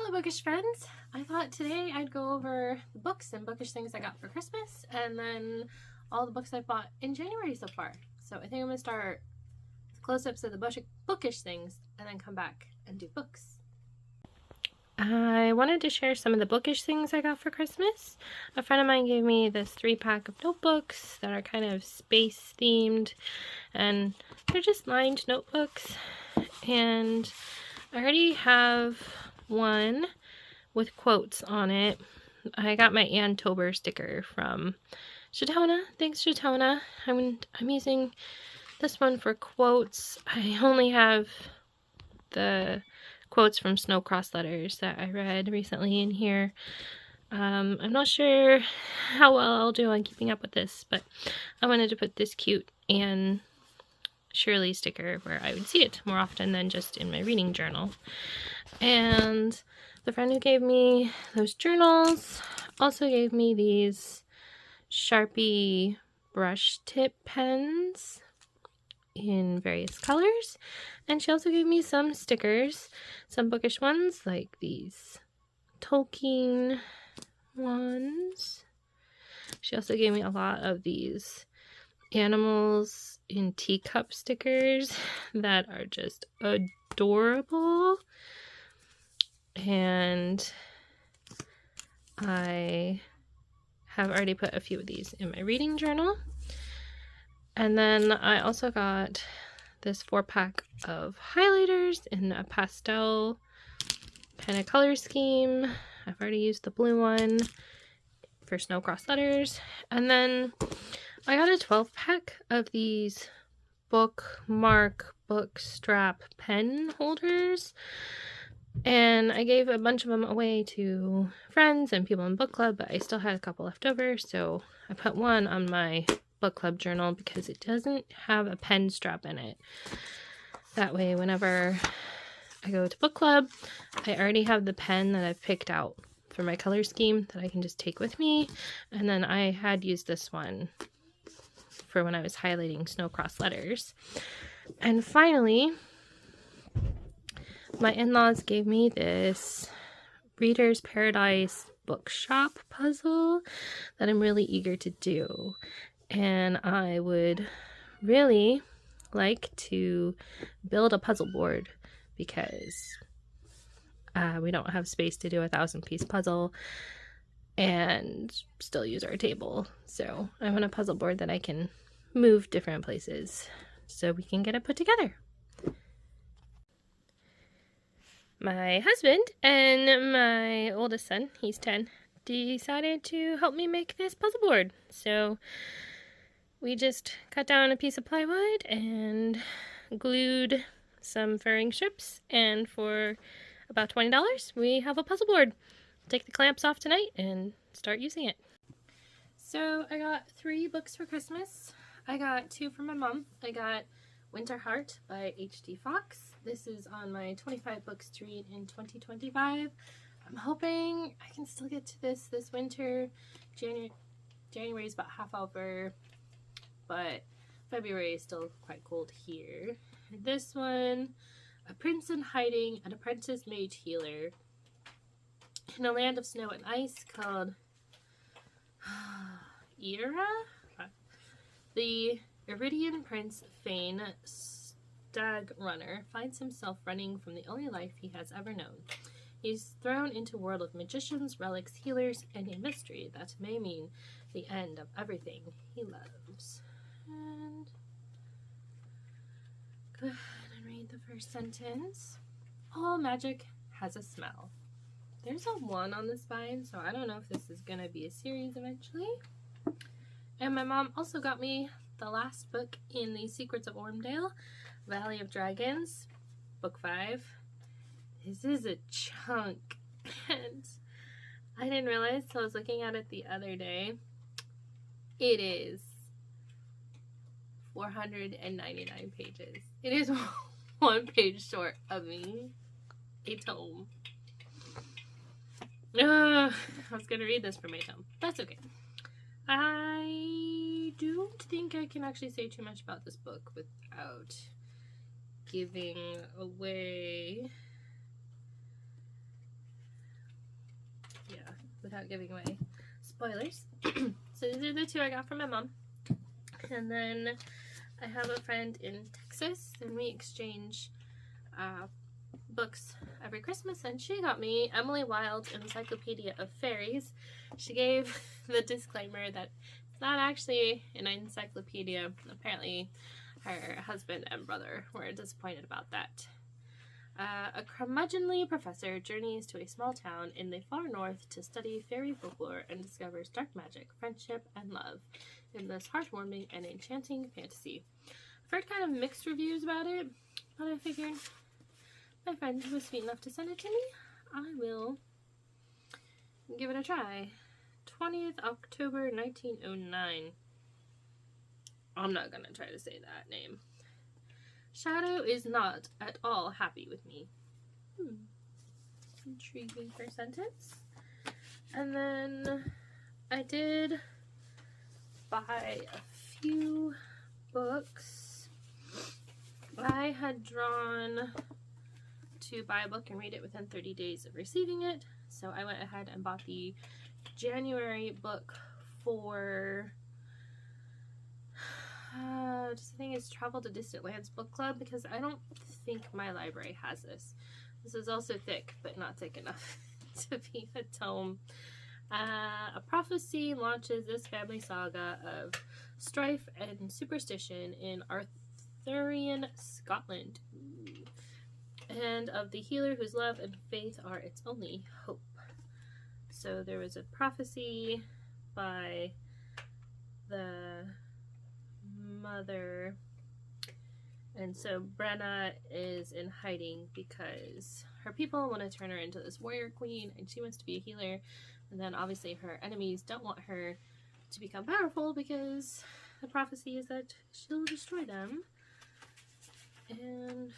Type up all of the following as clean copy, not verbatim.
Hello Bookish friends! I thought today I'd go over the books and bookish things I got for Christmas and then all the books I bought in January so far. So I think I'm going to start with close-ups of the bookish things and then come back and do books. I wanted to share some of the bookish things I got for Christmas. A friend of mine gave me this 3-pack of notebooks that are kind of space themed, and they're just lined notebooks, and I already have one with quotes on it. I got my Antober sticker from Shatona. Thanks, Shatona. I'm using this one for quotes. I only have the quotes from Snow Cross Letters that I read recently in here. I'm not sure how well I'll do on keeping up with this, but I wanted to put this cute Anne Shirley sticker where I would see it more often than just in my reading journal. And the friend who gave me those journals also gave me these Sharpie brush tip pens in various colors, and she also gave me some stickers, some bookish ones like these Tolkien ones. She also gave me a lot of these animals in teacup stickers that are just adorable, and I have already put a few of these in my reading journal. And then I also got this 4-pack of highlighters in a pastel kind of color scheme. I've already used the blue one for Snow Cross Letters. And then I got a 12-pack of these bookmark book strap pen holders, and I gave a bunch of them away to friends and people in book club, but I still had a couple left over, so I put one on my book club journal because it doesn't have a pen strap in it. That way, whenever I go to book club, I already have the pen that I've picked out for my color scheme that I can just take with me. And then I had used this one for when I was highlighting Snow Cross Letters. And finally, my in-laws gave me this Reader's Paradise bookshop puzzle that I'm really eager to do. And I would really like to build a puzzle board because we don't have space to do a 1,000-piece puzzle and still use our table. So I want a puzzle board that I can move different places so we can get it put together. My husband and my oldest son, he's 10, decided to help me make this puzzle board. So we just cut down a piece of plywood and glued some furring strips, and for about $20 we have a puzzle board. Take the clamps off tonight and start using it. So I got 3 books for Christmas. I got 2 from my mom. I got Winter Heart by H.D. Fox. This is on my 25 books to read in 2025. I'm hoping I can still get to this winter. January is about half over, but February is still quite cold here. This one, A Prince in Hiding, an Apprentice Mage Healer in a Land of Snow and Ice, called Era? The Iridian Prince Fane, Stag Runner, finds himself running from the only life he has ever known. He's thrown into a world of magicians, relics, healers, and a mystery that may mean the end of everything he loves. And go ahead and read the first sentence. All magic has a smell. There's a 1 on the spine, so I don't know if this is going to be a series eventually. And my mom also got me the last book in the Secrets of Ormdale, Valley of Dragons, book 5. This is a chunk, and I didn't realize till I was looking at it the other day. It is 499 pages. It is 1 page short of me a tome. I was going to read this for my tome. That's okay. I don't think I can actually say too much about this book without giving away without giving away spoilers. So these are the two I got from my mom. And then I have a friend in Texas, and we exchange books every Christmas, and she got me Emily Wilde's Encyclopedia of Fairies. She gave the disclaimer that it's not actually an encyclopedia. Apparently her husband and brother were disappointed about that. A curmudgeonly professor journeys to a small town in the far north to study fairy folklore and discovers dark magic, friendship, and love in this heartwarming and enchanting fantasy. I've heard kind of mixed reviews about it, but I figured my friend was sweet enough to send it to me. I will give it a try. 20th October 1909. I'm not gonna try to say that name. Shadow is not at all happy with me. Intriguing first sentence. And then I did buy a few books. I had drawn to buy a book and read it within 30 days of receiving it, so I went ahead and bought the January book for I think it's Travel to Distant Lands Book Club, because I don't think my library has this. This is also thick, but not thick enough to be a tome. A prophecy launches this family saga of strife and superstition in Arthurian Scotland, and of the healer whose love and faith are its only hope. So there was a prophecy by the mother, and so Brenna is in hiding because her people want to turn her into this warrior queen, and she wants to be a healer, and then obviously her enemies don't want her to become powerful because the prophecy is that she'll destroy them. And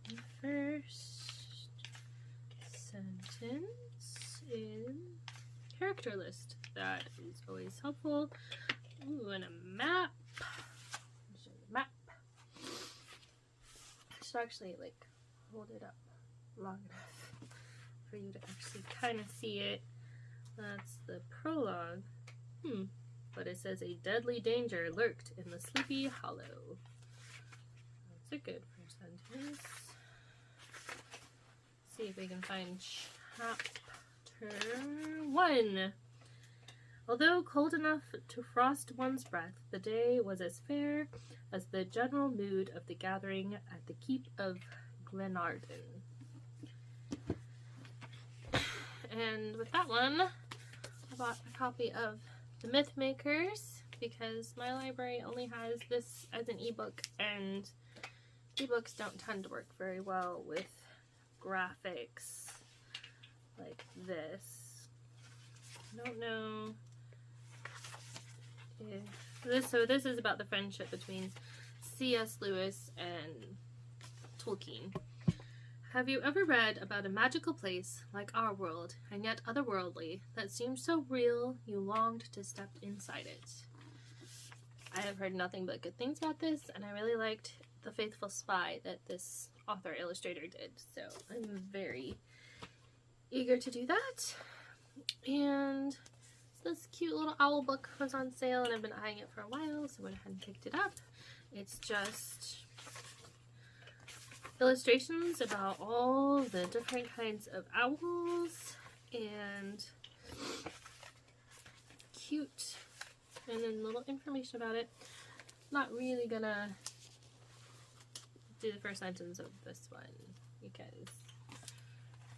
the first sentence is character list. That is always helpful. Ooh, and a map. Map. I should actually like hold it up long enough for you to actually kind of see it. That's the prologue. But it says a deadly danger lurked in the Sleepy Hollow. That's a good first sentence. See if we can find chapter 1. Although cold enough to frost one's breath, the day was as fair as the general mood of the gathering at the keep of Glenarden. And with that one, I bought a copy of The Myth Makers because my library only has this as an ebook, and ebooks don't tend to work very well with graphics like this. I don't know if this, so this is about the friendship between C.S. Lewis and Tolkien. Have you ever read about a magical place like our world, and yet otherworldly, that seemed so real you longed to step inside it? I have heard nothing but good things about this, and I really liked The Faithful Spy that this author illustrator did, so I'm very eager to do that. And this cute little owl book was on sale, and I've been eyeing it for a while, so I went ahead and picked it up. It's just illustrations about all the different kinds of owls, and cute, and then little information about it. Not really gonna do the first sentence of this one because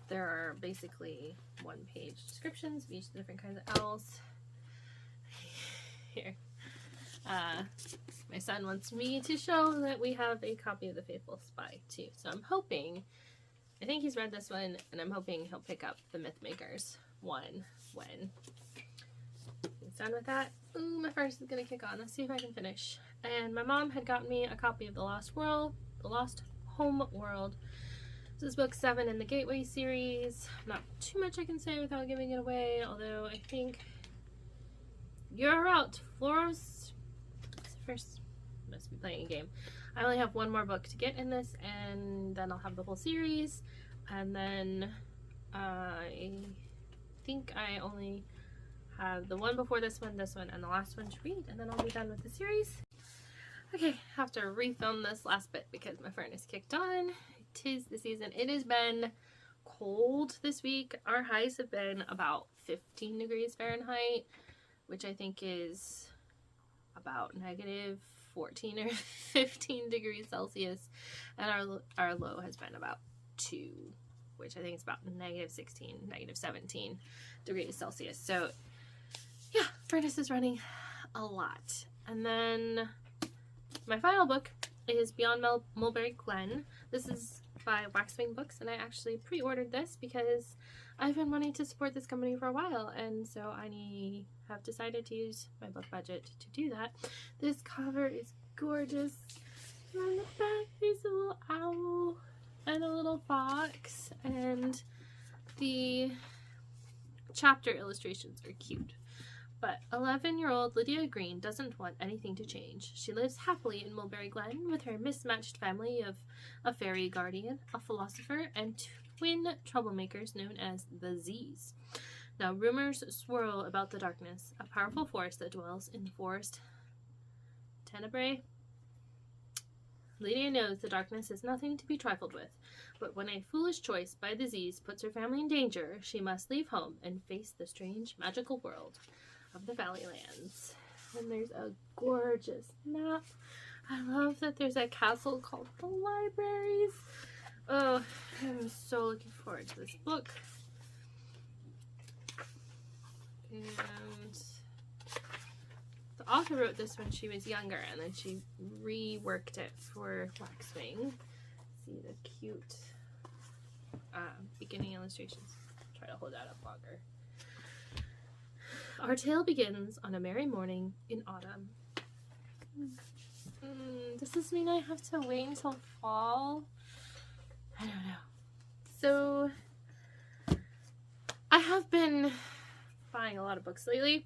there are basically one-page descriptions of each of the different kinds of owls. Here. My son wants me to show that we have a copy of The Faithful Spy too. So I'm hoping, I think he's read this one, and I'm hoping he'll pick up The Myth Makers one when he's done with that. Ooh, my first is gonna kick on. Let's see if I can finish. And my mom had gotten me a copy of The Lost Home World. This is book 7 in the Gateway series. Not too much I can say without giving it away, although I think you're out, Flores. First, must be playing a game. I only have one more book to get in this, and then I'll have the whole series, and then I think I only have the one before this one, and the last one to read, and then I'll be done with the series. Okay, I have to refilm this last bit because my furnace kicked on. 'Tis the season. It has been cold this week. Our highs have been about 15 degrees Fahrenheit, which I think is about negative 14 or 15 degrees Celsius, and our low has been about 2, which I think is about negative 16, negative 17 degrees Celsius. So yeah, furnace is running a lot. And then my final book is Beyond Mulberry Glen. This is by Waxwing Books, and I actually pre-ordered this because I've been wanting to support this company for a while, and so I have decided to use my book budget to do that. This cover is gorgeous. And on the back there's a little owl and a little fox, and the chapter illustrations are cute. But 11-year-old Lydia Green doesn't want anything to change. She lives happily in Mulberry Glen with her mismatched family of a fairy guardian, a philosopher, and twin troublemakers known as the Z's. Now rumors swirl about the darkness, a powerful force that dwells in the forest Tenebrae. Lydia knows the darkness is nothing to be trifled with, but when a foolish choice by the Z's puts her family in danger, she must leave home and face the strange magical world of the Valleylands. And there's a gorgeous map. I love that there's a castle called the Libraries. Oh, I'm so looking forward to this book. And the author wrote this when she was younger, and then she reworked it for Waxwing. See the cute beginning illustrations. Try to hold that up longer. Our tale begins on a merry morning in autumn. Does this mean I have to wait until fall? I don't know. So, I have been buying a lot of books lately,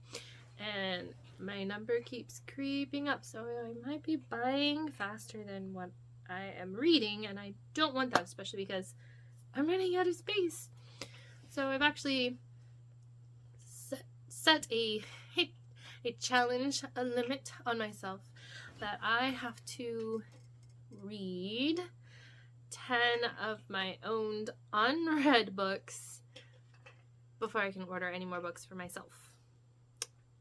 and my number keeps creeping up, so I might be buying faster than what I am reading, and I don't want that, especially because I'm running out of space. So I've actually set a challenge, a limit on myself, that I have to read 10 of my owned unread books before I can order any more books for myself.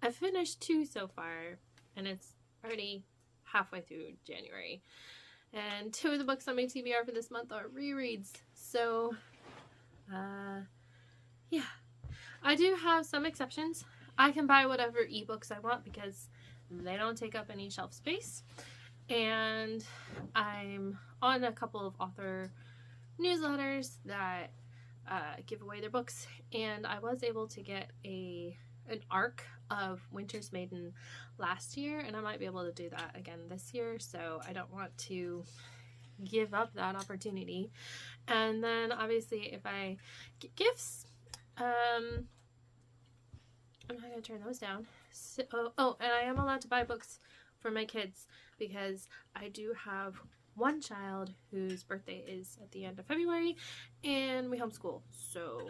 I've finished 2 so far, and it's already halfway through January. And 2 of the books on my TBR for this month are rereads. So, yeah. I do have some exceptions. I can buy whatever ebooks I want because they don't take up any shelf space. And I'm on a couple of author newsletters that give away their books. And I was able to get an arc of Winter's Maiden last year, and I might be able to do that again this year, so I don't want to give up that opportunity. And then obviously if I get gifts, I'm not going to turn those down. So, and I am allowed to buy books for my kids because I do have one child whose birthday is at the end of February, and we homeschool, so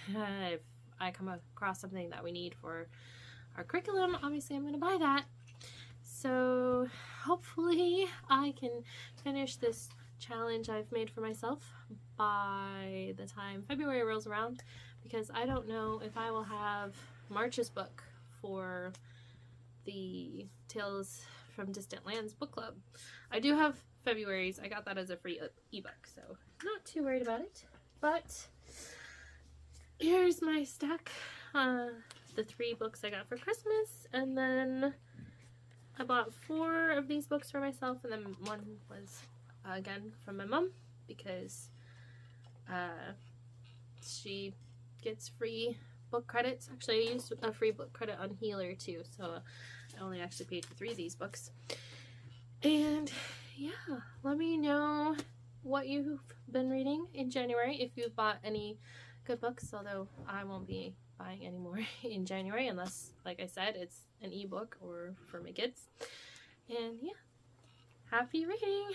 if I come across something that we need for our curriculum, obviously I'm going to buy that. So hopefully I can finish this challenge I've made for myself by the time February rolls around, because I don't know if I will have March's book for the Tales from Distant Lands book club. I do have February's. I got that as a free ebook, so not too worried about it. But here's my stack, the 3 books I got for Christmas, and then I bought 4 of these books for myself, and then one was, again, from my mom, because she gets free book credits. Actually, I used a free book credit on Healer, too, so I only actually paid for 3 of these books. And, yeah, let me know what you've been reading in January, if you've bought any good books, although I won't be buying any more in January unless, like I said, it's an ebook or for my kids. And yeah, happy reading!